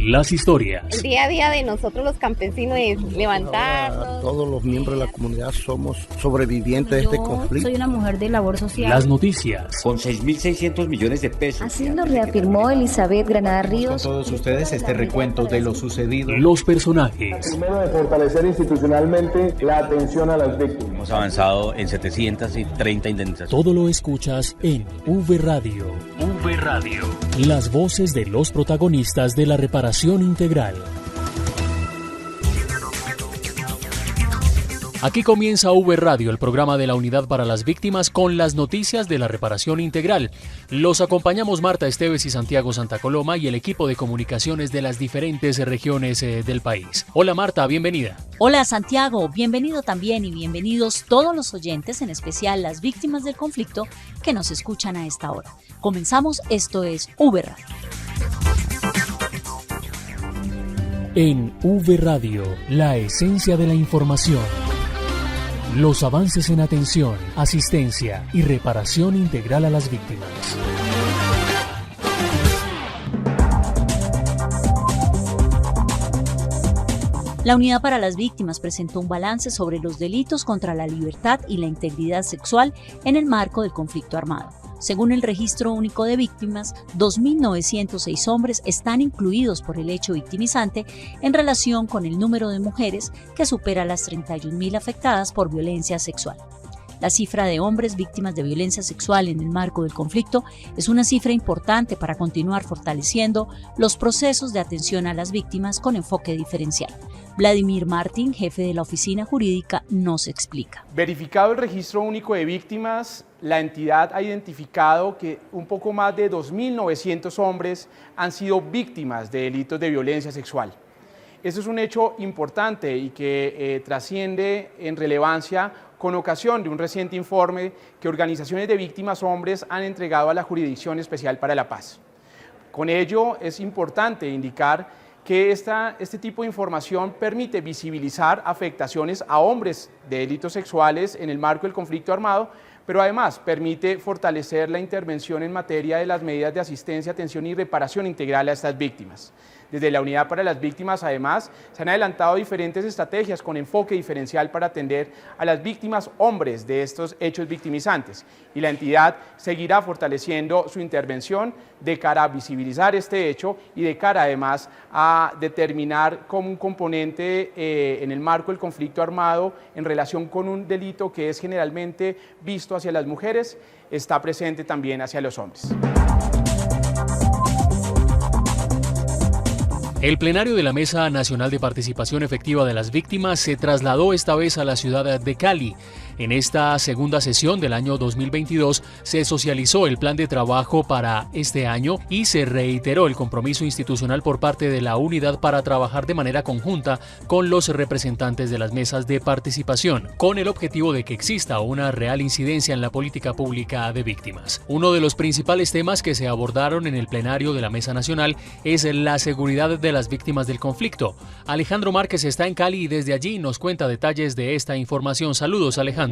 las historias. El día a día de nosotros los campesinos es levantarnos. Todos los miembros de la comunidad somos sobrevivientes de este conflicto. Soy una mujer de labor social. Las noticias. Con 6.600 millones de pesos. Así lo reafirmó Elizabeth Granada Ríos. Con todos ustedes este recuento de lo sucedido. Los personajes. Primero, de fortalecer institucionalmente la atención a las víctimas. Hemos avanzado en 730 indemnizaciones. Todo lo escuchas en V Radio. V Radio. Las voces de los protagonistas de la reparación integral. Aquí comienza V Radio, el programa de la Unidad para las Víctimas, con las noticias de la reparación integral. Los acompañamos Marta Esteves y Santiago Santa Coloma y el equipo de comunicaciones de las diferentes regiones del país. Hola Marta, bienvenida. Hola Santiago, bienvenido también y bienvenidos todos los oyentes, en especial las víctimas del conflicto que nos escuchan a esta hora. Comenzamos, esto es V Radio. En V Radio, la esencia de la información. Los avances en atención, asistencia y reparación integral a las víctimas. La Unidad para las Víctimas presentó un balance sobre los delitos contra la libertad y la integridad sexual en el marco del conflicto armado. Según el Registro Único de Víctimas, 2.906 hombres están incluidos por el hecho victimizante en relación con el número de mujeres que supera las 31.000 afectadas por violencia sexual. La cifra de hombres víctimas de violencia sexual en el marco del conflicto es una cifra importante para continuar fortaleciendo los procesos de atención a las víctimas con enfoque diferencial. Vladimir Martín, jefe de la oficina jurídica, nos explica. Verificado el Registro Único de Víctimas, la entidad ha identificado que un poco más de 2.900 hombres han sido víctimas de delitos de violencia sexual. Esto es un hecho importante y que trasciende en relevancia con ocasión de un reciente informe que organizaciones de víctimas hombres han entregado a la Jurisdicción Especial para la Paz. Con ello es importante indicar que este tipo de información permite visibilizar afectaciones a hombres de delitos sexuales en el marco del conflicto armado, pero además permite fortalecer la intervención en materia de las medidas de asistencia, atención y reparación integral a estas víctimas. Desde la Unidad para las Víctimas, además, se han adelantado diferentes estrategias con enfoque diferencial para atender a las víctimas hombres de estos hechos victimizantes, y la entidad seguirá fortaleciendo su intervención de cara a visibilizar este hecho y de cara además a determinar como un componente en el marco del conflicto armado en relación con un delito que es generalmente visto hacia las mujeres, está presente también hacia los hombres. El plenario de la Mesa Nacional de Participación Efectiva de las Víctimas se trasladó esta vez a la ciudad de Cali. En esta segunda sesión del año 2022 se socializó el plan de trabajo para este año y se reiteró el compromiso institucional por parte de la unidad para trabajar de manera conjunta con los representantes de las mesas de participación, con el objetivo de que exista una real incidencia en la política pública de víctimas. Uno de los principales temas que se abordaron en el plenario de la Mesa Nacional es la seguridad de las víctimas del conflicto. Alejandro Márquez está en Cali y desde allí nos cuenta detalles de esta información. Saludos, Alejandro.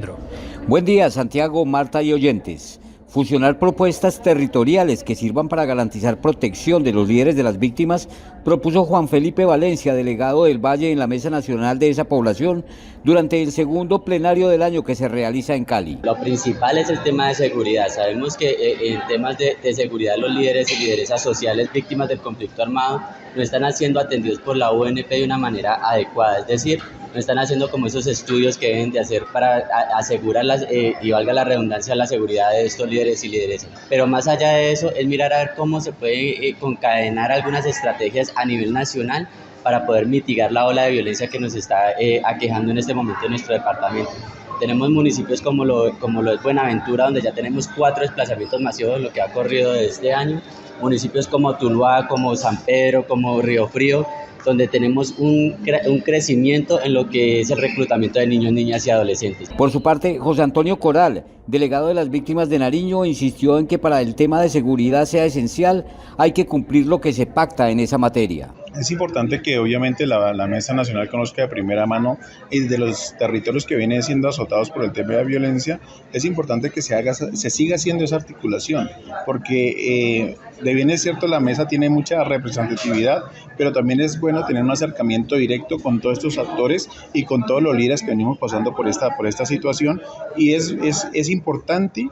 Buen día, Santiago, Marta y oyentes. Fusionar propuestas territoriales que sirvan para garantizar protección de los líderes de las víctimas propuso Juan Felipe Valencia, delegado del Valle en la Mesa Nacional de esa población, durante el segundo plenario del año que se realiza en Cali. Lo principal es el tema de seguridad. Sabemos que en temas de seguridad los líderes y lideresas sociales víctimas del conflicto armado no están siendo atendidos por la UNP de una manera adecuada, es decir, no están haciendo como esos estudios que deben de hacer para asegurar y valga la redundancia, la seguridad de estos líderes y lideresas. Pero más allá de eso es mirar a ver cómo se puede concadenar algunas estrategias a nivel nacional para poder mitigar la ola de violencia que nos está aquejando en este momento en nuestro departamento. Tenemos municipios como lo es Buenaventura, donde ya tenemos 4 desplazamientos masivos en lo que ha corrido de este año, municipios como Tuluá, como San Pedro, como Río Frío, donde tenemos un crecimiento en lo que es el reclutamiento de niños, niñas y adolescentes. Por su parte, José Antonio Coral, delegado de las víctimas de Nariño, insistió en que para el tema de seguridad sea esencial, hay que cumplir lo que se pacta en esa materia. Es importante que obviamente la Mesa Nacional conozca de primera mano y de los territorios que vienen siendo azotados por el tema de violencia. Es importante que se siga haciendo esa articulación, porque de bien es cierto, la mesa tiene mucha representatividad, pero también es bueno tener un acercamiento directo con todos estos actores y con todos los líderes que venimos pasando por esta situación, y es importante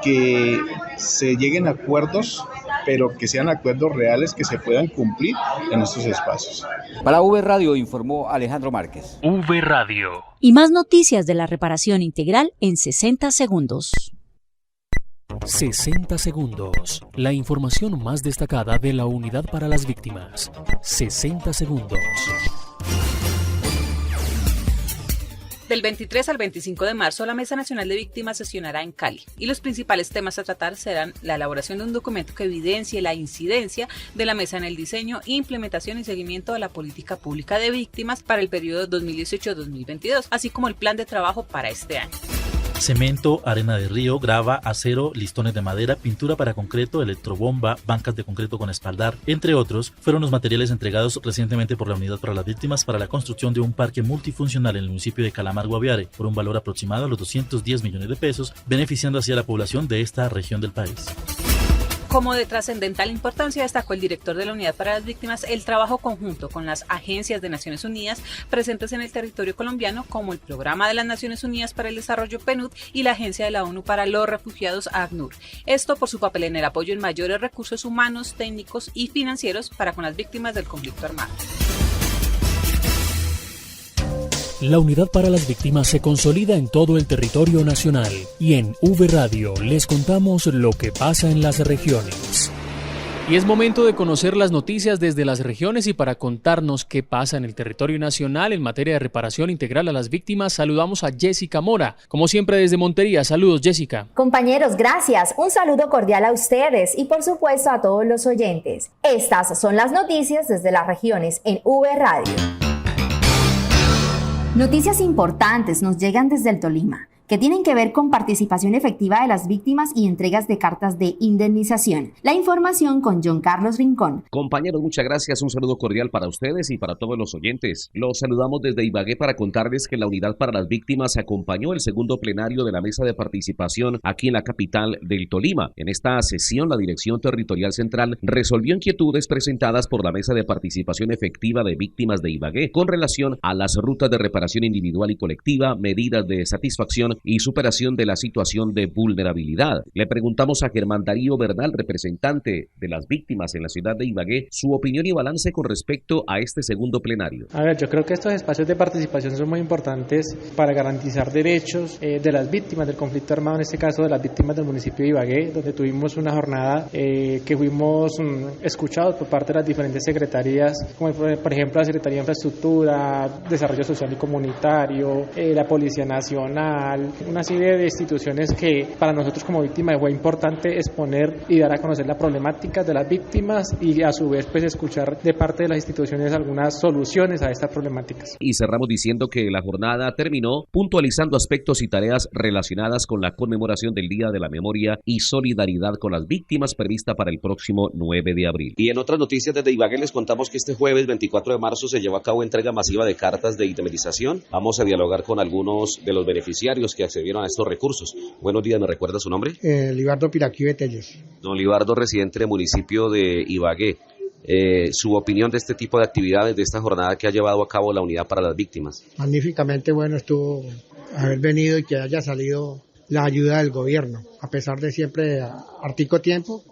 que se lleguen a acuerdos, pero que sean acuerdos reales que se puedan cumplir en estos espacios. Para V Radio informó Alejandro Márquez. V Radio. Y más noticias de la reparación integral en 60 segundos. 60 segundos. La información más destacada de la Unidad para las Víctimas. 60 segundos. Del 23 al 25 de marzo, la Mesa Nacional de Víctimas sesionará en Cali y los principales temas a tratar serán la elaboración de un documento que evidencie la incidencia de la mesa en el diseño, implementación y seguimiento de la política pública de víctimas para el periodo 2018-2022, así como el plan de trabajo para este año. Cemento, arena de río, grava, acero, listones de madera, pintura para concreto, electrobomba, bancas de concreto con espaldar, entre otros, fueron los materiales entregados recientemente por la Unidad para las Víctimas para la construcción de un parque multifuncional en el municipio de Calamar, Guaviare, por un valor aproximado a los 210 millones de pesos, beneficiando así a la población de esta región del país. Como de trascendental importancia, destacó el director de la Unidad para las Víctimas el trabajo conjunto con las agencias de Naciones Unidas presentes en el territorio colombiano, como el Programa de las Naciones Unidas para el Desarrollo PNUD y la Agencia de la ONU para los Refugiados ACNUR. Esto por su papel en el apoyo en mayores recursos humanos, técnicos y financieros para con las víctimas del conflicto armado. La Unidad para las Víctimas se consolida en todo el territorio nacional y en V Radio les contamos lo que pasa en las regiones. Y es momento de conocer las noticias desde las regiones, y para contarnos qué pasa en el territorio nacional en materia de reparación integral a las víctimas, saludamos a Jessica Mora, como siempre desde Montería. Saludos, Jessica. Compañeros, gracias. Un saludo cordial a ustedes y por supuesto a todos los oyentes. Estas son las noticias desde las regiones en V Radio. Noticias importantes nos llegan desde el Tolima, que tienen que ver con participación efectiva de las víctimas y entregas de cartas de indemnización. La información con John Carlos Rincón. Compañeros, muchas gracias. Un saludo cordial para ustedes y para todos los oyentes. Los saludamos desde Ibagué para contarles que la Unidad para las Víctimas acompañó el segundo plenario de la Mesa de Participación aquí en la capital del Tolima. En esta sesión, la Dirección Territorial Central resolvió inquietudes presentadas por la Mesa de Participación Efectiva de Víctimas de Ibagué con relación a las rutas de reparación individual y colectiva, medidas de satisfacción y superación de la situación de vulnerabilidad. Le preguntamos a Germán Darío Bernal, representante de las víctimas en la ciudad de Ibagué, su opinión y balance con respecto a este segundo plenario. A ver, yo creo que estos espacios de participación son muy importantes para garantizar derechos de las víctimas del conflicto armado, en este caso de las víctimas del municipio de Ibagué, donde tuvimos una jornada que fuimos escuchados por parte de las diferentes secretarías, como por ejemplo la Secretaría de Infraestructura, Desarrollo Social y Comunitario, la Policía Nacional, una serie de instituciones que para nosotros como víctimas fue importante exponer y dar a conocer la problemática de las víctimas y a su vez pues escuchar de parte de las instituciones algunas soluciones a estas problemáticas. Y cerramos diciendo que la jornada terminó puntualizando aspectos y tareas relacionadas con la conmemoración del Día de la Memoria y Solidaridad con las Víctimas prevista para el próximo 9 de abril. Y en otras noticias desde Ibagué les contamos que este jueves 24 de marzo se llevó a cabo entrega masiva de cartas de indemnización. Vamos a dialogar con algunos de los beneficiarios que accedieron a estos recursos. Buenos días, ¿me recuerda su nombre? Libardo Piraquí Telles. Don Libardo, residente del municipio de Ibagué. Su opinión de este tipo de actividades, de esta jornada que ha llevado a cabo la Unidad para las Víctimas. Magníficamente bueno estuvo haber venido y que haya salido la ayuda del gobierno. A pesar de siempre artico tiempo,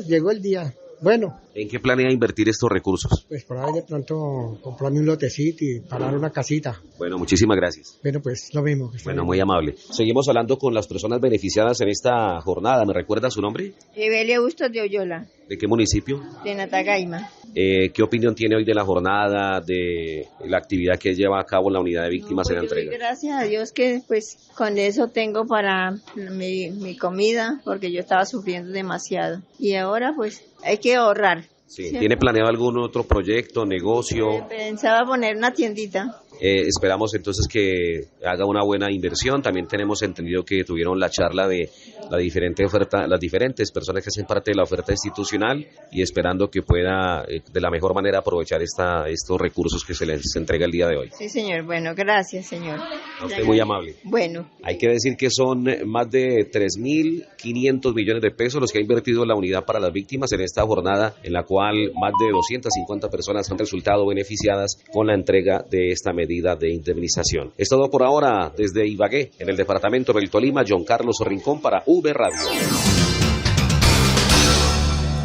llegó el día. Bueno. ¿En qué planea invertir estos recursos? Pues por ahí de pronto comprarme un lotecito y parar una casita. Bueno, muchísimas gracias. Bueno, pues lo mismo. Bueno, muy amable. Seguimos hablando con las personas beneficiadas en esta jornada. ¿Me recuerda su nombre? Evelia Bustos de Oyola. ¿De qué municipio? De Natagaima. ¿Qué opinión tiene hoy de la jornada, de la actividad que lleva a cabo la Unidad de Víctimas en la entrega? Gracias a Dios que pues con eso tengo para mi comida, porque yo estaba sufriendo demasiado. Y ahora pues hay que ahorrar. Sí. ¿Tiene planeado algún otro proyecto, negocio? Pensaba poner una tiendita. Esperamos entonces que haga una buena inversión. También tenemos entendido que tuvieron la charla de las diferentes personas que hacen parte de la oferta institucional y esperando que pueda de la mejor manera aprovechar estos recursos que se les entrega el día de hoy. Sí, señor. Bueno, gracias, señor. A usted muy amable. Bueno. Hay que decir que son más de 3.500 millones de pesos los que ha invertido la Unidad para las Víctimas en esta jornada, en la cual más de 250 personas han resultado beneficiadas con la entrega de esta medida de indemnización. Es todo por ahora desde Ibagué, en el departamento del Tolima. John Carlos Rincón para V Radio.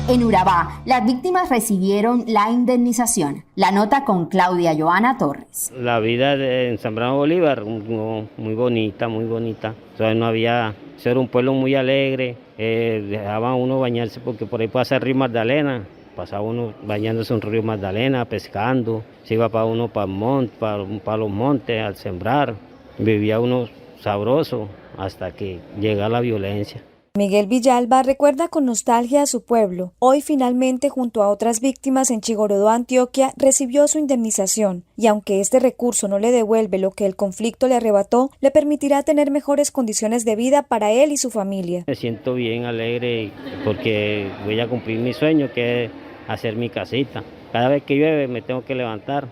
En Urabá, las víctimas recibieron la indemnización. La nota con Claudia Joana Torres. La vida en San Bernardo Bolívar, muy bonita, muy bonita. Entonces no había, era un pueblo muy alegre, dejaba uno bañarse porque por ahí pasa el río Magdalena. Pasaba uno bañándose en el río Magdalena, pescando, se iba para uno para los montes al sembrar. Vivía uno sabroso hasta que llega la violencia. Miguel Villalba recuerda con nostalgia a su pueblo. Hoy finalmente, junto a otras víctimas en Chigorodó, Antioquia, recibió su indemnización y aunque este recurso no le devuelve lo que el conflicto le arrebató, le permitirá tener mejores condiciones de vida para él y su familia. Me siento bien alegre porque voy a cumplir mi sueño, que es hacer mi casita. Cada vez que llueve me tengo que levantar,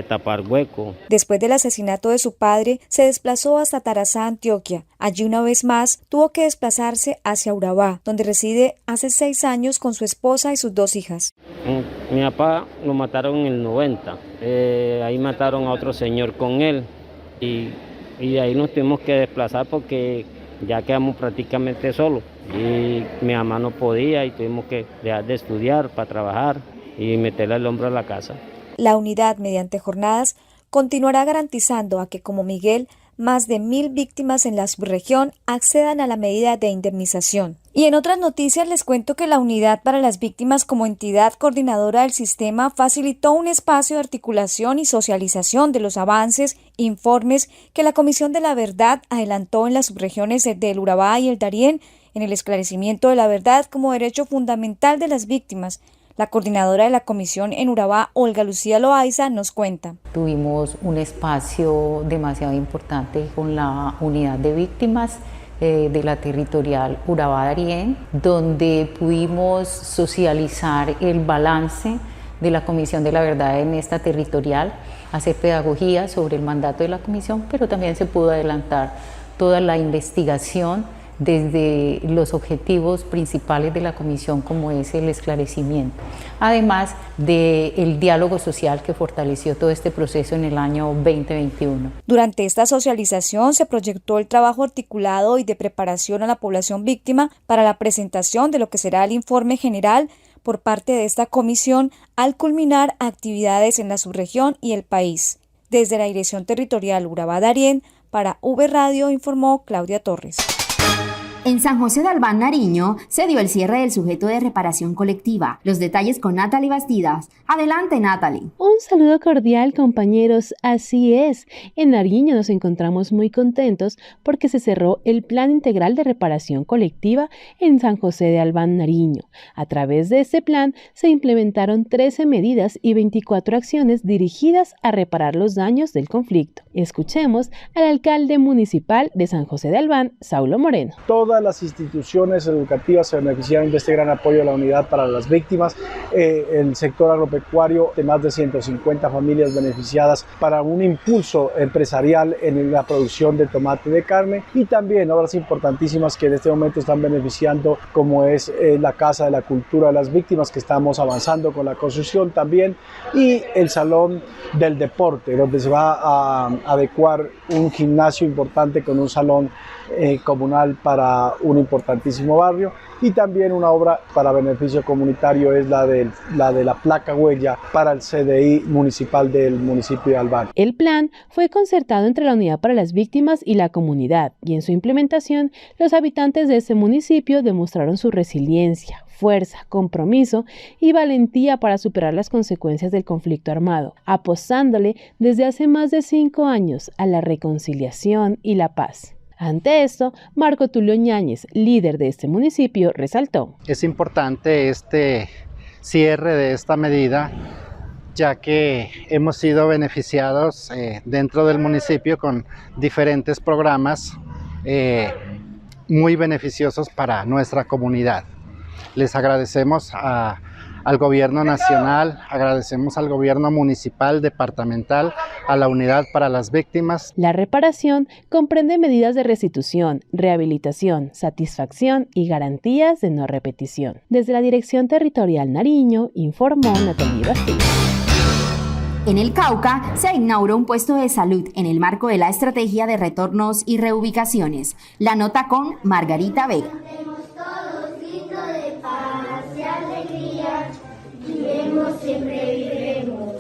tapar hueco. Después del asesinato de su padre, se desplazó hasta Tarazá, Antioquia. Allí una vez más tuvo que desplazarse hacia Urabá, donde reside hace 6 años con su esposa y sus 2 hijas. Mi papá lo mataron en el 90. Ahí mataron a otro señor con él y de ahí nos tuvimos que desplazar porque ya quedamos prácticamente solos. Y mi mamá no podía y tuvimos que dejar de estudiar para trabajar y meterle el hombro a la casa. La unidad, mediante jornadas, continuará garantizando a que, como Miguel, más de 1.000 víctimas en la subregión accedan a la medida de indemnización. Y en otras noticias les cuento que la Unidad para las Víctimas, como entidad coordinadora del sistema, facilitó un espacio de articulación y socialización de los avances, informes que la Comisión de la Verdad adelantó en las subregiones del Urabá y el Darién en el esclarecimiento de la verdad como derecho fundamental de las víctimas. La coordinadora de la comisión en Urabá, Olga Lucía Loaiza, nos cuenta. Tuvimos un espacio demasiado importante con la unidad de víctimas de la territorial Urabá-Darién, donde pudimos socializar el balance de la Comisión de la Verdad en esta territorial, hacer pedagogía sobre el mandato de la comisión, pero también se pudo adelantar toda la investigación desde los objetivos principales de la comisión, como es el esclarecimiento, además del diálogo social que fortaleció todo este proceso en el año 2021. Durante esta socialización se proyectó el trabajo articulado y de preparación a la población víctima para la presentación de lo que será el informe general por parte de esta comisión al culminar actividades en la subregión y el país. Desde la Dirección Territorial Urabá-Darién, para V Radio informó Claudia Torres. En San José de Albán, Nariño, se dio el cierre del sujeto de reparación colectiva. Los detalles con Natalie Bastidas. Adelante, Natalie. Un saludo cordial, compañeros. Así es. En Nariño nos encontramos muy contentos porque se cerró el Plan Integral de Reparación Colectiva en San José de Albán, Nariño. A través de este plan se implementaron 13 medidas y 24 acciones dirigidas a reparar los daños del conflicto. Escuchemos al alcalde municipal de San José de Albán, Saulo Moreno. Todas las instituciones educativas se beneficiaron de este gran apoyo a la unidad para las víctimas. El sector agropecuario, de más de 150 familias beneficiadas para un impulso empresarial en la producción de tomate de carne, y también obras importantísimas que en este momento están beneficiando, como es la Casa de la Cultura de las Víctimas, que estamos avanzando con la construcción también, y el Salón del Deporte, donde se va a adecuar un gimnasio importante con un salón comunal para un importantísimo barrio, y también una obra para beneficio comunitario es la de la placa huella para el CDI municipal del municipio de Albán. El plan fue concertado entre la Unidad para las Víctimas y la comunidad, y en su implementación los habitantes de este municipio demostraron su resiliencia, fuerza, compromiso y valentía para superar las consecuencias del conflicto armado, apostándole desde hace más de 5 años a la reconciliación y la paz. Ante esto, Marco Tulio Ñáñez, líder de este municipio, resaltó. Es importante este cierre de esta medida, ya que hemos sido beneficiados dentro del municipio con diferentes programas muy beneficiosos para nuestra comunidad. Les agradecemos al gobierno nacional, agradecemos al gobierno municipal, departamental, a la Unidad para las Víctimas. La reparación comprende medidas de restitución, rehabilitación, satisfacción y garantías de no repetición. Desde la Dirección Territorial Nariño, informó Natalia Bastil. En el Cauca se inauguró un puesto de salud en el marco de la estrategia de retornos y reubicaciones. La nota con Margarita Vega. Siempre viviremos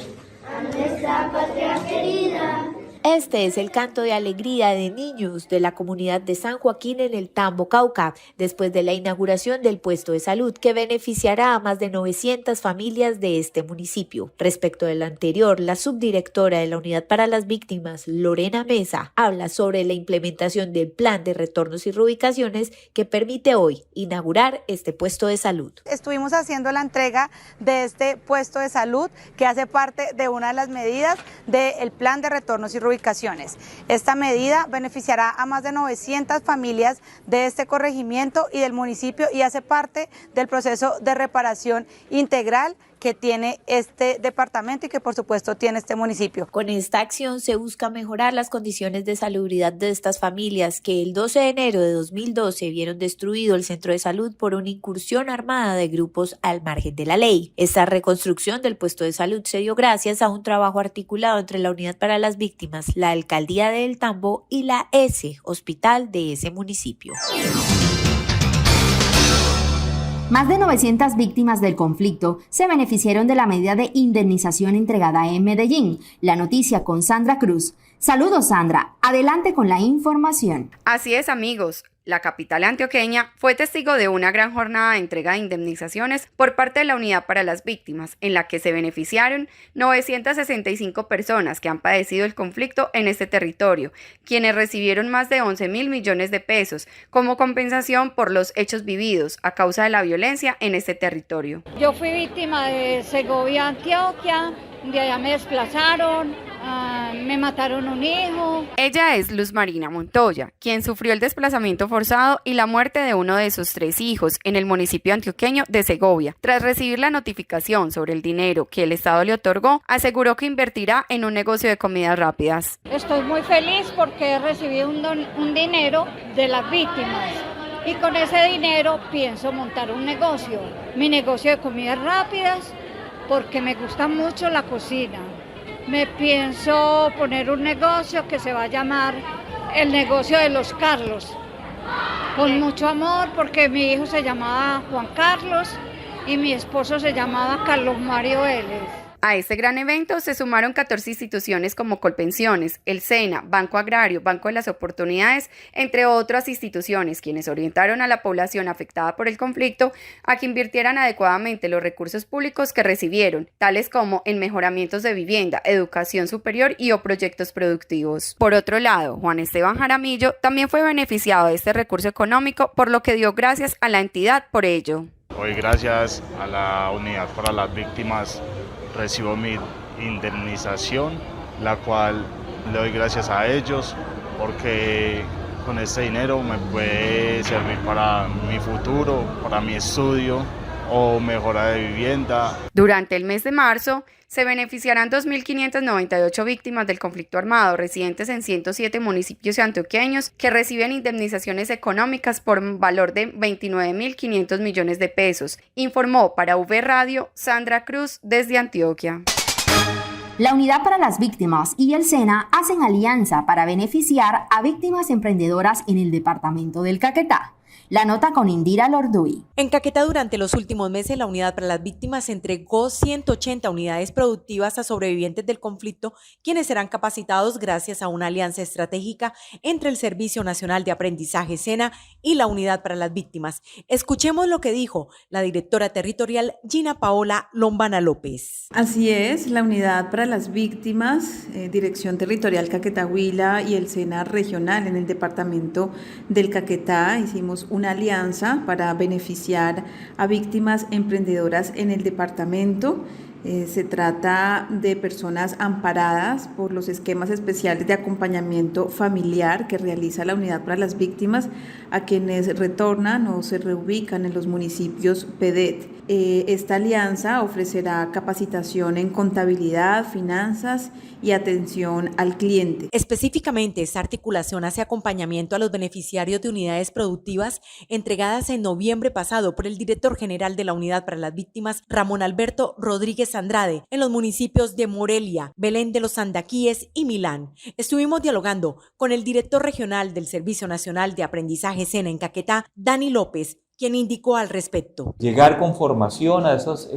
a nuestra patria querida. Este es el canto de alegría de niños de la comunidad de San Joaquín en el Tambo, Cauca, después de la inauguración del puesto de salud que beneficiará a más de 900 familias de este municipio. Respecto del anterior, la subdirectora de la Unidad para las Víctimas, Lorena Mesa, habla sobre la implementación del plan de retornos y reubicaciones que permite hoy inaugurar este puesto de salud. Estuvimos haciendo la entrega de este puesto de salud que hace parte de una de las medidas del plan de retornos y reubicaciones. Esta medida beneficiará a más de 900 familias de este corregimiento y del municipio y hace parte del proceso de reparación integral que tiene este departamento y que por supuesto tiene este municipio. Con esta acción se busca mejorar las condiciones de salubridad de estas familias que el 12 de enero de 2012 vieron destruido el centro de salud por una incursión armada de grupos al margen de la ley. Esta reconstrucción del puesto de salud se dio gracias a un trabajo articulado entre la Unidad para las Víctimas, la Alcaldía de El Tambo y la ESE, hospital de ese municipio. Más de 900 víctimas del conflicto se beneficiaron de la medida de indemnización entregada en Medellín. La noticia con Sandra Cruz. Saludos, Sandra. Adelante con la información. Así es, amigos. La capital antioqueña fue testigo de una gran jornada de entrega de indemnizaciones por parte de la Unidad para las Víctimas, en la que se beneficiaron 965 personas que han padecido el conflicto en este territorio, quienes recibieron más de 11.000 millones de pesos como compensación por los hechos vividos a causa de la violencia en este territorio. Yo fui víctima de Segovia, Antioquia, de allá me desplazaron. Me mataron un hijo. Ella es Luz Marina Montoya, quien sufrió el desplazamiento forzado y la muerte de uno de sus 3 hijos en el municipio antioqueño de Segovia. Tras recibir la notificación sobre el dinero que el Estado le otorgó, aseguró que invertirá en un negocio de comidas rápidas. Estoy muy feliz porque he recibido un dinero de las víctimas. Y con ese dinero pienso montar un negocio, mi negocio de comidas rápidas, porque me gusta mucho la cocina. Me pienso poner un negocio que se va a llamar el negocio de los Carlos, con mucho amor porque mi hijo se llamaba Juan Carlos y mi esposo se llamaba Carlos Mario Vélez. A este gran evento se sumaron 14 instituciones como Colpensiones, el SENA, Banco Agrario, Banco de las Oportunidades, entre otras instituciones, quienes orientaron a la población afectada por el conflicto a que invirtieran adecuadamente los recursos públicos que recibieron, tales como en mejoramientos de vivienda, educación superior y o proyectos productivos. Por otro lado, Juan Esteban Jaramillo también fue beneficiado de este recurso económico, por lo que dio gracias a la entidad por ello. Hoy, gracias a la Unidad para las Víctimas, recibo mi indemnización, la cual le doy gracias a ellos porque con este dinero me puede servir para mi futuro, para mi estudio o mejora de vivienda. Durante el mes de marzo se beneficiarán 2.598 víctimas del conflicto armado residentes en 107 municipios antioqueños que reciben indemnizaciones económicas por un valor de 29.500 millones de pesos, informó para V Radio Sandra Cruz desde Antioquia. La Unidad para las Víctimas y el SENA hacen alianza para beneficiar a víctimas emprendedoras en el departamento del Caquetá. La nota con Indira Lorduy. En Caquetá, durante los últimos meses, la Unidad para las Víctimas entregó 180 unidades productivas a sobrevivientes del conflicto, quienes serán capacitados gracias a una alianza estratégica entre el Servicio Nacional de Aprendizaje SENA y la Unidad para las Víctimas. Escuchemos lo que dijo la directora territorial Gina Paola Lombana López. Así es, la Unidad para las Víctimas, Dirección Territorial Caquetá Huila y el SENA regional en el departamento del Caquetá hicimos una alianza para beneficiar a víctimas emprendedoras en el departamento. Se trata de personas amparadas por los esquemas especiales de acompañamiento familiar que realiza la Unidad para las Víctimas a quienes retornan o se reubican en los municipios PEDET. Esta alianza ofrecerá capacitación en contabilidad, finanzas y atención al cliente. Específicamente, esta articulación hace acompañamiento a los beneficiarios de unidades productivas entregadas en noviembre pasado por el director general de la Unidad para las Víctimas, Ramón Alberto Rodríguez Andrade, en los municipios de Morelia, Belén de los Andaquíes y Milán. Estuvimos dialogando con el director regional del Servicio Nacional de Aprendizaje SENA en Caquetá, Dani López, quien indicó al respecto. Llegar con formación a esas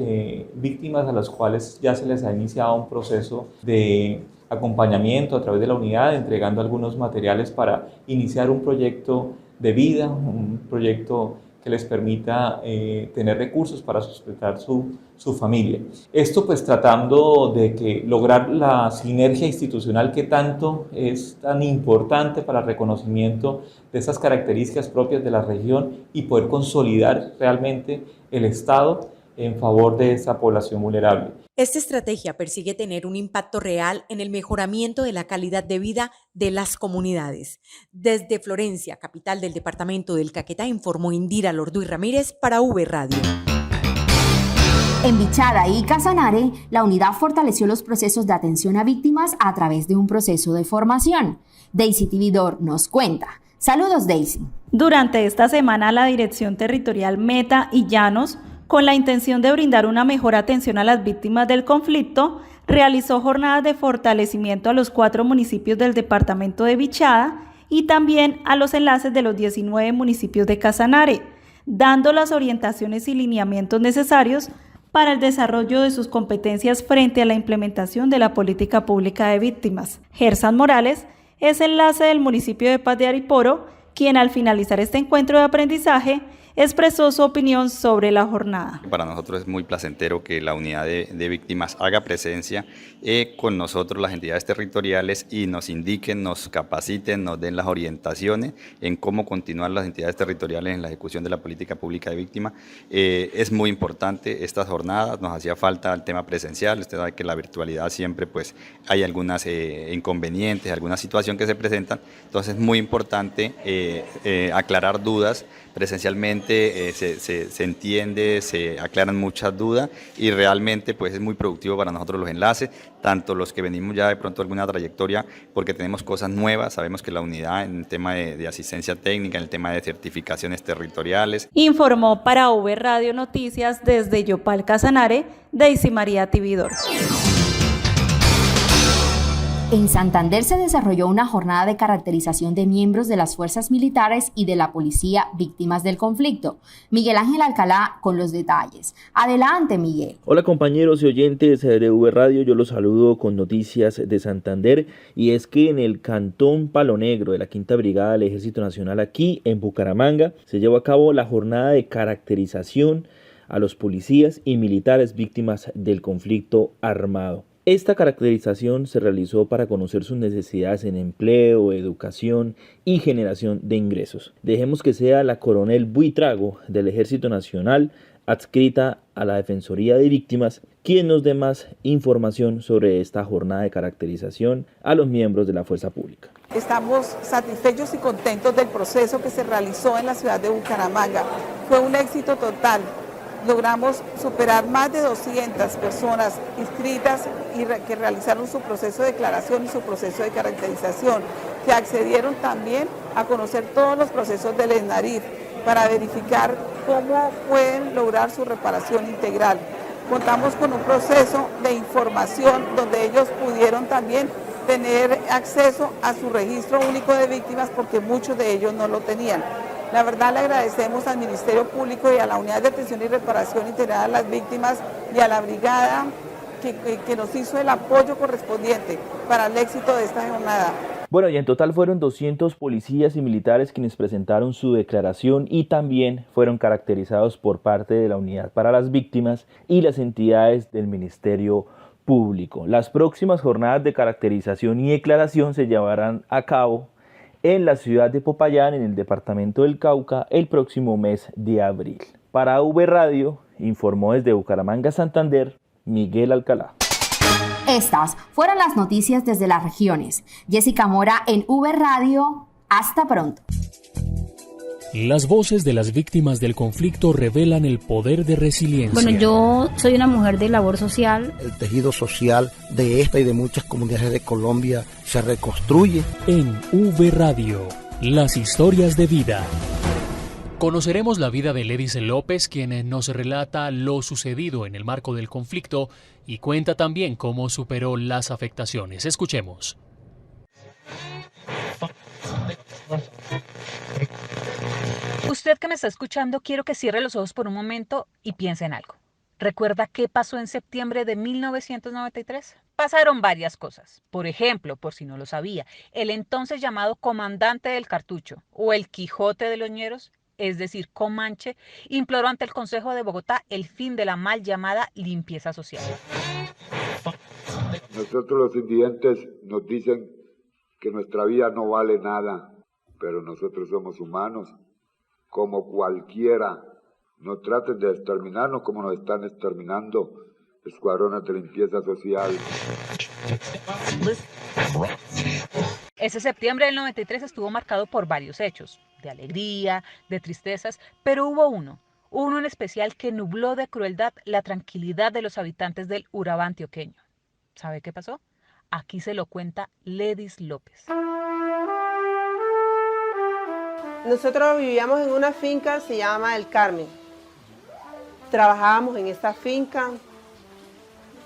víctimas a las cuales ya se les ha iniciado un proceso de acompañamiento a través de la unidad, entregando algunos materiales para iniciar un proyecto de vida, un proyecto que les permita tener recursos para sustentar su familia. Esto pues tratando de que lograr la sinergia institucional que tanto es tan importante para el reconocimiento de esas características propias de la región y poder consolidar realmente el Estado en favor de esa población vulnerable. Esta estrategia persigue tener un impacto real en el mejoramiento de la calidad de vida de las comunidades. Desde Florencia, capital del departamento del Caquetá, informó Indira Lorduy Ramírez para V Radio. En Bichada y Casanare, la unidad fortaleció los procesos de atención a víctimas a través de un proceso de formación. Daisy Tividor nos cuenta. Saludos, Daisy. Durante esta semana, la Dirección Territorial Meta y Llanos, con la intención de brindar una mejor atención a las víctimas del conflicto, realizó jornadas de fortalecimiento a los 4 municipios del departamento de Bichada y también a los enlaces de los 19 municipios de Casanare, dando las orientaciones y lineamientos necesarios para el desarrollo de sus competencias frente a la implementación de la política pública de víctimas. Gersan Morales es enlace del municipio de Paz de Ariporo, quien al finalizar este encuentro de aprendizaje expresó su opinión sobre la jornada. Para nosotros es muy placentero que la unidad de víctimas haga presencia con nosotros, las entidades territoriales, y nos indiquen, nos capaciten, nos den las orientaciones en cómo continuar las entidades territoriales en la ejecución de la política pública de víctimas. Es muy importante estas jornadas, nos hacía falta el tema presencial. Usted sabe que la virtualidad siempre pues hay algunas inconvenientes, alguna situación que se presentan, entonces es muy importante aclarar dudas. Presencialmente se entiende, se aclaran muchas dudas y realmente pues es muy productivo para nosotros los enlaces, tanto los que venimos ya de pronto alguna trayectoria, porque tenemos cosas nuevas. Sabemos que la unidad en el tema de asistencia técnica, en el tema de certificaciones territoriales. Informó para V Radio Noticias desde Yopal, Casanare, Daisy María Tividor. En Santander se desarrolló una jornada de caracterización de miembros de las fuerzas militares y de la policía víctimas del conflicto. Miguel Ángel Alcalá con los detalles. Adelante, Miguel. Hola compañeros y oyentes de V Radio, yo los saludo con noticias de Santander, y es que en el cantón Palo Negro de la Quinta Brigada del Ejército Nacional aquí en Bucaramanga se llevó a cabo la jornada de caracterización a los policías y militares víctimas del conflicto armado. Esta caracterización se realizó para conocer sus necesidades en empleo, educación y generación de ingresos. Dejemos que sea la coronel Buitrago del Ejército Nacional, adscrita a la Defensoría de Víctimas, quien nos dé más información sobre esta jornada de caracterización a los miembros de la fuerza pública. Estamos satisfechos y contentos del proceso que se realizó en la ciudad de Bucaramanga. Fue un éxito total. Logramos superar más de 200 personas inscritas y que realizaron su proceso de declaración y su proceso de caracterización, que accedieron también a conocer todos los procesos del ESNARIF para verificar cómo pueden lograr su reparación integral. Contamos con un proceso de información donde ellos pudieron también tener acceso a su registro único de víctimas, porque muchos de ellos no lo tenían. La verdad, le agradecemos al Ministerio Público y a la Unidad de Atención y Reparación Integral a las Víctimas y a la Brigada que nos hizo el apoyo correspondiente para el éxito de esta jornada. Bueno, y en total fueron 200 policías y militares quienes presentaron su declaración y también fueron caracterizados por parte de la Unidad para las Víctimas y las entidades del Ministerio Público. Las próximas jornadas de caracterización y declaración se llevarán a cabo en la ciudad de Popayán, en el departamento del Cauca, el próximo mes de abril. Para V Radio, informó desde Bucaramanga, Santander, Miguel Alcalá. Estas fueron las noticias desde las regiones. Jessica Mora en V Radio. Hasta pronto. Las voces de las víctimas del conflicto revelan el poder de resiliencia. Bueno, yo soy una mujer de labor social. El tejido social de esta y de muchas comunidades de Colombia se reconstruye. En V Radio, las historias de vida. Conoceremos la vida de Ledis López, quien nos relata lo sucedido en el marco del conflicto y cuenta también cómo superó las afectaciones. Escuchemos. Usted que me está escuchando, quiero que cierre los ojos por un momento y piense en algo. ¿Recuerda qué pasó en septiembre de 1993? Pasaron varias cosas. Por ejemplo, por si no lo sabía, el entonces llamado comandante del cartucho o el Quijote de los Ñeros, es decir, Comanche, imploró ante el Consejo de Bogotá el fin de la mal llamada limpieza social. Nosotros los indigentes nos dicen que nuestra vida no vale nada, pero nosotros somos humanos, como cualquiera. No traten de exterminarnos como nos están exterminando escuadrones de limpieza social. Ese septiembre del 93 estuvo marcado por varios hechos, de alegría, de tristezas, pero hubo uno en especial que nubló de crueldad la tranquilidad de los habitantes del Urabá antioqueño. ¿Sabe qué pasó? Aquí se lo cuenta Ledis López. Nosotros vivíamos en una finca, se llama El Carmen. Trabajábamos en esta finca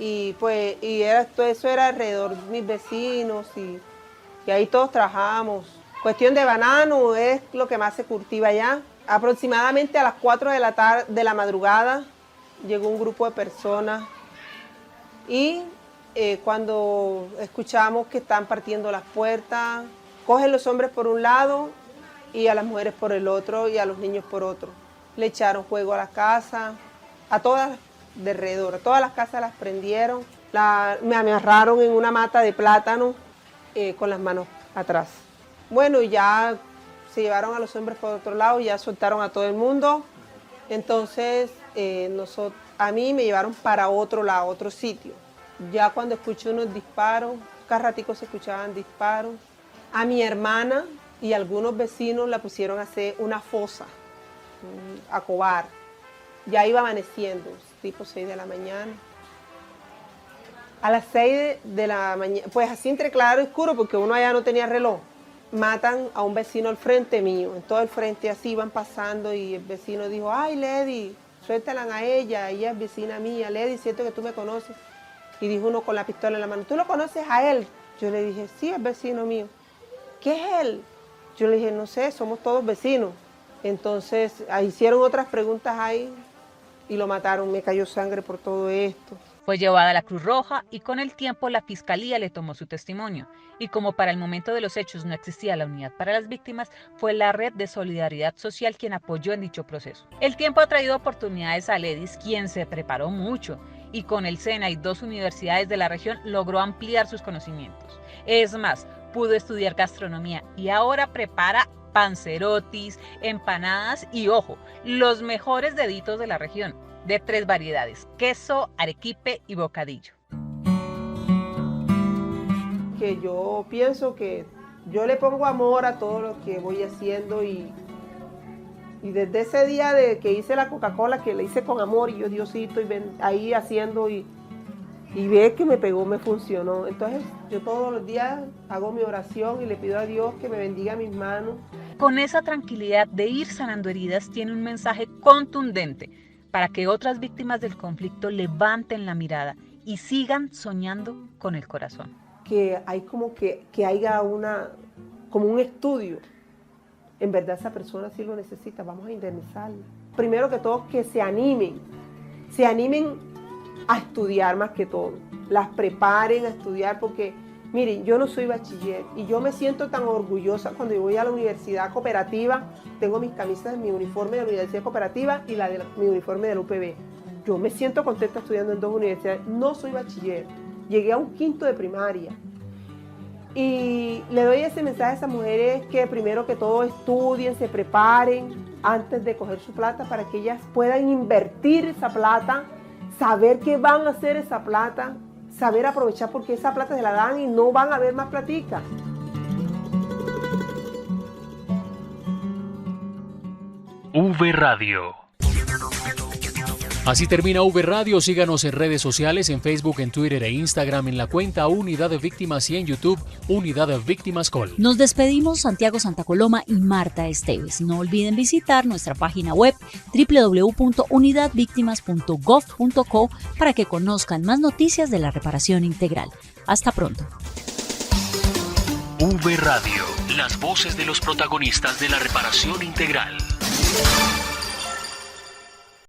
y todo eso era alrededor de mis vecinos y ahí todos trabajábamos. Cuestión de banano es lo que más se cultiva allá. Aproximadamente a las 4 de la madrugada llegó un grupo de personas y cuando escuchamos que están partiendo las puertas, cogen los hombres por un lado y a las mujeres por el otro y a los niños por otro. Le echaron fuego a la casa, a todas de alrededor, a todas las casas las prendieron. Me amarraron en una mata de plátano con las manos atrás. Bueno, y ya se llevaron a los hombres por otro lado, ya soltaron a todo el mundo. Entonces, a mí me llevaron para otro lado, otro sitio. Ya cuando escuché unos disparos, cada ratico se escuchaban disparos. A mi hermana y algunos vecinos la pusieron a hacer una fosa, a cobar. Ya iba amaneciendo, tipo 6 de la mañana. A las 6 de la mañana, pues así entre claro y oscuro, porque uno allá no tenía reloj, matan a un vecino al frente mío. En todo el frente así iban pasando y el vecino dijo, ay Ledy, suéltala a ella es vecina mía. Ledy, siento que tú me conoces. Y dijo uno con la pistola en la mano, ¿tú lo conoces a él? Yo le dije, sí, es vecino mío. ¿Qué es él? Yo le dije, no sé, somos todos vecinos. Entonces hicieron otras preguntas ahí y lo mataron, me cayó sangre por todo esto. Fue llevada a la Cruz Roja y con el tiempo la Fiscalía le tomó su testimonio. Y como para el momento de los hechos no existía la unidad para las víctimas, fue la Red de Solidaridad Social quien apoyó en dicho proceso. El tiempo ha traído oportunidades a Ledis, quien se preparó mucho y con el SENA y 2 universidades de la región logró ampliar sus conocimientos. Es más, pudo estudiar gastronomía y ahora prepara panzerotis, empanadas y, ojo, los mejores deditos de la región, de 3 variedades, queso, arequipe y bocadillo. Que yo pienso que yo le pongo amor a todo lo que voy haciendo y desde ese día de que hice la Coca-Cola, que le hice con amor y yo Diosito y ahí haciendo y ve que me pegó, me funcionó. Entonces yo todos los días hago mi oración y le pido a Dios que me bendiga mis manos. Con esa tranquilidad de ir sanando heridas tiene un mensaje contundente para que otras víctimas del conflicto levanten la mirada y sigan soñando con el corazón. Que hay como que haya como un estudio. En verdad esa persona sí lo necesita, vamos a indemnizarla. Primero que todo, que se animen a estudiar más que todo. Las preparen a estudiar porque, miren, yo no soy bachiller y yo me siento tan orgullosa cuando yo voy a la universidad cooperativa, tengo mis camisas, mi uniforme de la universidad cooperativa y mi uniforme de la UPB. Yo me siento contenta estudiando en 2 universidades, no soy bachiller, llegué a un 5º de primaria. Y le doy ese mensaje a esas mujeres que primero que todo estudien, se preparen antes de coger su plata para que ellas puedan invertir esa plata saber qué van a hacer esa plata, saber aprovechar porque esa plata se la dan y no van a ver más platica. V Radio. Así termina V Radio. Síganos en redes sociales, en Facebook, en Twitter e Instagram, en la cuenta Unidad de Víctimas y en YouTube Unidad de Víctimas Col. Nos despedimos Santiago Santa Coloma y Marta Esteves. No olviden visitar nuestra página web www.unidadvictimas.gov.co para que conozcan más noticias de la reparación integral. Hasta pronto. V Radio, las voces de los protagonistas de la reparación integral.